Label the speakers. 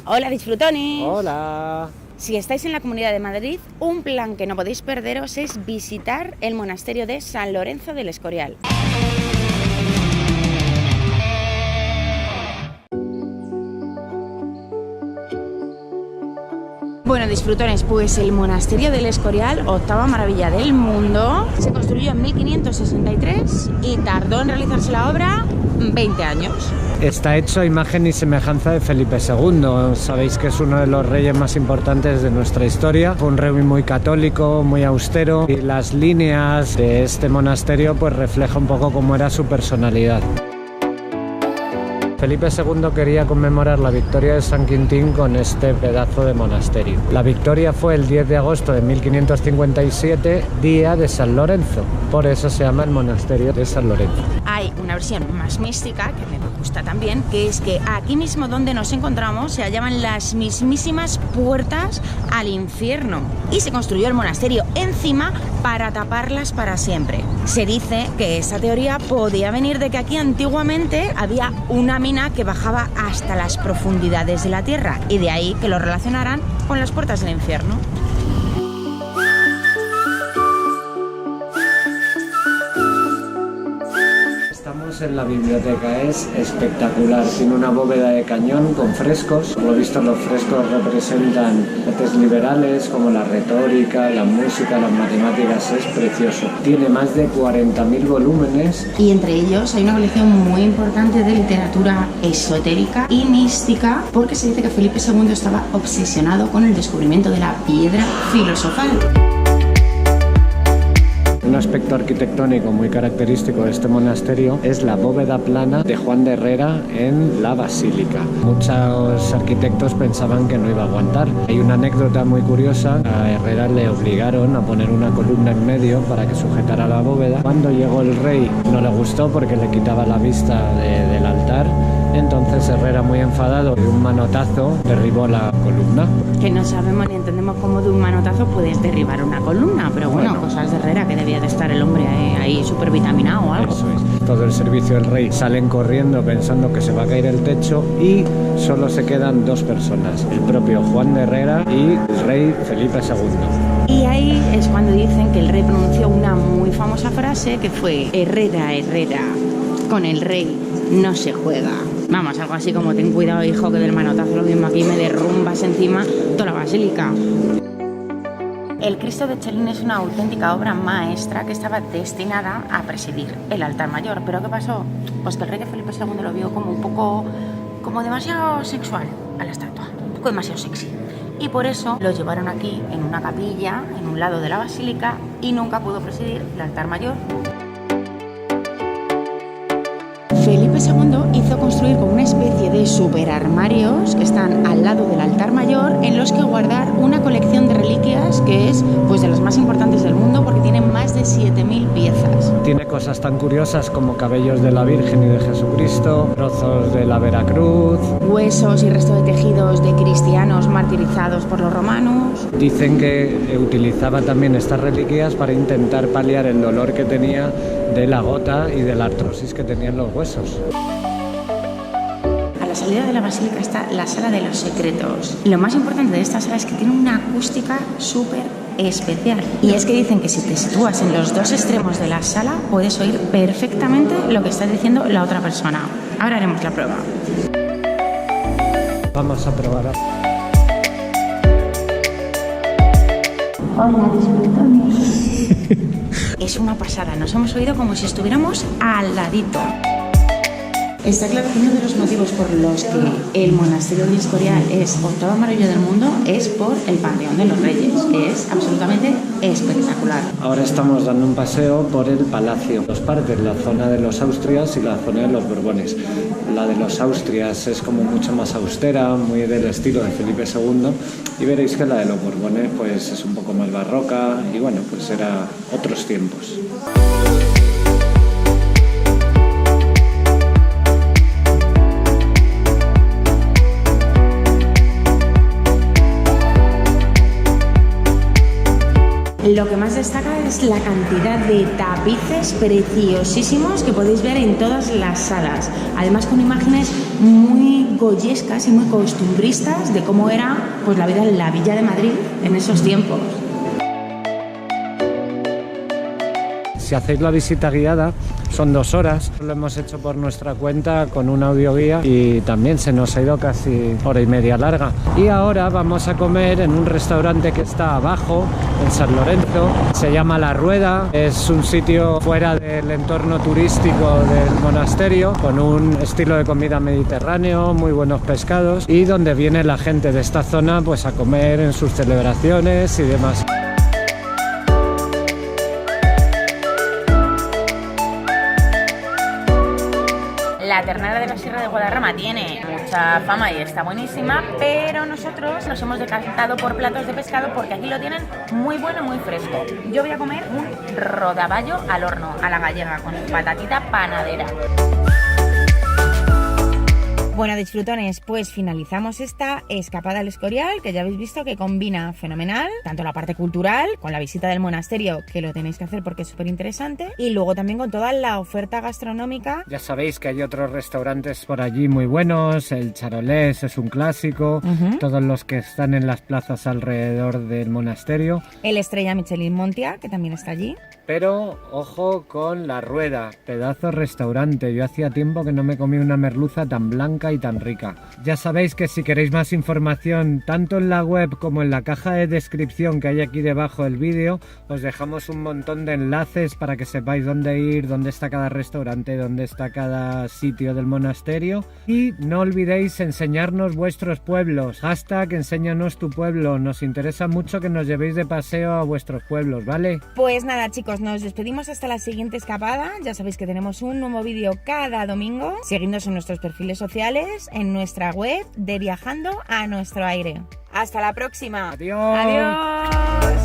Speaker 1: Hola, disfrutones.
Speaker 2: Hola.
Speaker 1: Si estáis en la Comunidad de Madrid, un plan que no podéis perderos es visitar el monasterio de San Lorenzo del Escorial. Bueno, disfrutones, pues el monasterio del Escorial, octava maravilla del mundo, se construyó en 1563 y tardó en realizarse la obra 20 años.
Speaker 2: Está hecho a imagen y semejanza de Felipe II. Sabéis que es uno de los reyes más importantes de nuestra historia. Fue un rey muy católico, muy austero, y las líneas de este monasterio pues refleja un poco cómo era su personalidad. Felipe II quería conmemorar la victoria de San Quintín con este pedazo de monasterio. La victoria fue el 10 de agosto de 1557, día de San Lorenzo. Por eso se llama el monasterio de San Lorenzo.
Speaker 1: Hay una versión más mística, que me gusta también, que es que aquí mismo donde nos encontramos se hallaban las mismísimas puertas al infierno. Y se construyó el monasterio encima para taparlas para siempre. Se dice que esta teoría podía venir de que aquí antiguamente había una mina que bajaba hasta las profundidades de la tierra, y de ahí que lo relacionaran con las puertas del infierno.
Speaker 2: Estamos en la biblioteca, es espectacular, tiene una bóveda de cañón con frescos. Por lo visto los frescos representan artes liberales como la retórica, la música, las matemáticas, es precioso. Tiene más de 40.000 volúmenes.
Speaker 1: Y entre ellos hay una colección muy importante de literatura esotérica y mística, porque se dice que Felipe II estaba obsesionado con el descubrimiento de la piedra filosofal.
Speaker 2: Un aspecto arquitectónico muy característico de este monasterio es la bóveda plana de Juan de Herrera en la basílica. Muchos arquitectos pensaban que no iba a aguantar. Hay una anécdota muy curiosa. A Herrera le obligaron a poner una columna en medio para que sujetara la bóveda. Cuando llegó el rey no le gustó porque le quitaba la vista del altar. Entonces Herrera, muy enfadado, de un manotazo derribó la columna.
Speaker 1: Que no sabemos ni entendemos cómo de un manotazo puedes derribar una columna, pero bueno, cosas de Herrera, que debía de estar el hombre ahí súper vitaminado o algo.
Speaker 2: Eso es. Todo el servicio del rey salen corriendo pensando que se va a caer el techo, y solo se quedan dos personas, el propio Juan de Herrera y el rey Felipe II.
Speaker 1: Y ahí es cuando dicen que el rey pronunció una muy famosa frase que fue: Herrera, Herrera, con el rey no se juega. Vamos, algo así como: ten cuidado, hijo, que del manotazo lo mismo aquí me derrumbas encima toda la basílica. El Cristo de Chelín es una auténtica obra maestra que estaba destinada a presidir el altar mayor. ¿Pero qué pasó? Pues que el rey Felipe II lo vio como demasiado sexual a la estatua, un poco demasiado sexy. Y por eso lo llevaron aquí en una capilla, en un lado de la basílica, y nunca pudo presidir el altar mayor. Felipe II hizo construir como una especie de superarmarios que están al lado del altar mayor, en los que guardar una colección de reliquias que es pues de las más importantes del mundo, porque tiene más de 7.000 piezas.
Speaker 2: Tiene cosas tan curiosas como cabellos de la Virgen y de Jesucristo, trozos de la Veracruz,
Speaker 1: huesos y restos de tejidos de cristianos martirizados por los romanos.
Speaker 2: Dicen que utilizaba también estas reliquias para intentar paliar el dolor que tenía de la gota y de la artrosis que tenían los huesos.
Speaker 1: A la salida de la basílica está la sala de los secretos. Lo más importante de esta sala es que tiene una acústica súper especial. Y es que dicen que si te sitúas en los dos extremos de la sala puedes oír perfectamente lo que está diciendo la otra persona. Ahora haremos la prueba.
Speaker 2: Vamos a probar.
Speaker 1: Hola, disfrutones. Es una pasada, nos hemos oído como si estuviéramos al ladito. Está claro que uno de los motivos por los que el monasterio del Escorial es octava maravilla del mundo es por el Panteón de los Reyes, que es absolutamente espectacular.
Speaker 2: Ahora estamos dando un paseo por el palacio. Dos partes, la zona de los Austrias y la zona de los Borbones. La de los Austrias es como mucho más austera, muy del estilo de Felipe II, y veréis que la de los Borbones pues es un poco más barroca, y bueno, pues era otros tiempos.
Speaker 1: Lo que más destaca es la cantidad de tapices preciosísimos que podéis ver en todas las salas, además con imágenes muy goyescas y muy costumbristas de cómo era pues la vida en la Villa de Madrid en esos tiempos.
Speaker 2: Si hacéis la visita guiada, son 2 horas. Lo hemos hecho por nuestra cuenta con un audioguía y también se nos ha ido casi hora y media larga. Y ahora vamos a comer en un restaurante que está abajo, en San Lorenzo. Se llama La Rueda. Es un sitio fuera del entorno turístico del monasterio, con un estilo de comida mediterráneo, muy buenos pescados y donde viene la gente de esta zona pues a comer en sus celebraciones y demás.
Speaker 1: La ternera de la Sierra de Guadarrama tiene mucha fama y está buenísima, pero nosotros nos hemos decantado por platos de pescado porque aquí lo tienen muy bueno, muy fresco. Yo voy a comer un rodaballo al horno, a la gallega, con patatita panadera. Bueno, disfrutones, pues finalizamos esta escapada al Escorial, que ya habéis visto que combina fenomenal, tanto la parte cultural, con la visita del monasterio, que lo tenéis que hacer porque es súper interesante, y luego también con toda la oferta gastronómica.
Speaker 2: Ya sabéis que hay otros restaurantes por allí muy buenos, el Charolés es un clásico, todos los que están en las plazas alrededor del monasterio.
Speaker 1: El Estrella Michelin Montia, que también está allí.
Speaker 2: Pero ojo con La Rueda, pedazo restaurante. Yo hacía tiempo que no me comí una merluza tan blanca y tan rica. Ya sabéis que si queréis más información, tanto en la web como en la caja de descripción que hay aquí debajo del vídeo, os dejamos un montón de enlaces para que sepáis dónde ir, dónde está cada restaurante, dónde está cada sitio del monasterio. Y no olvidéis enseñarnos vuestros pueblos. Hashtag enséñanos tu pueblo. Nos interesa mucho que nos llevéis de paseo a vuestros pueblos, ¿vale?
Speaker 1: Pues nada, chicos, nos despedimos hasta la siguiente escapada. Ya sabéis que tenemos un nuevo vídeo cada domingo. Seguidnos en nuestros perfiles sociales, en nuestra web de Viajando a Nuestro Aire. Hasta la próxima.
Speaker 2: Adiós.
Speaker 1: Adiós.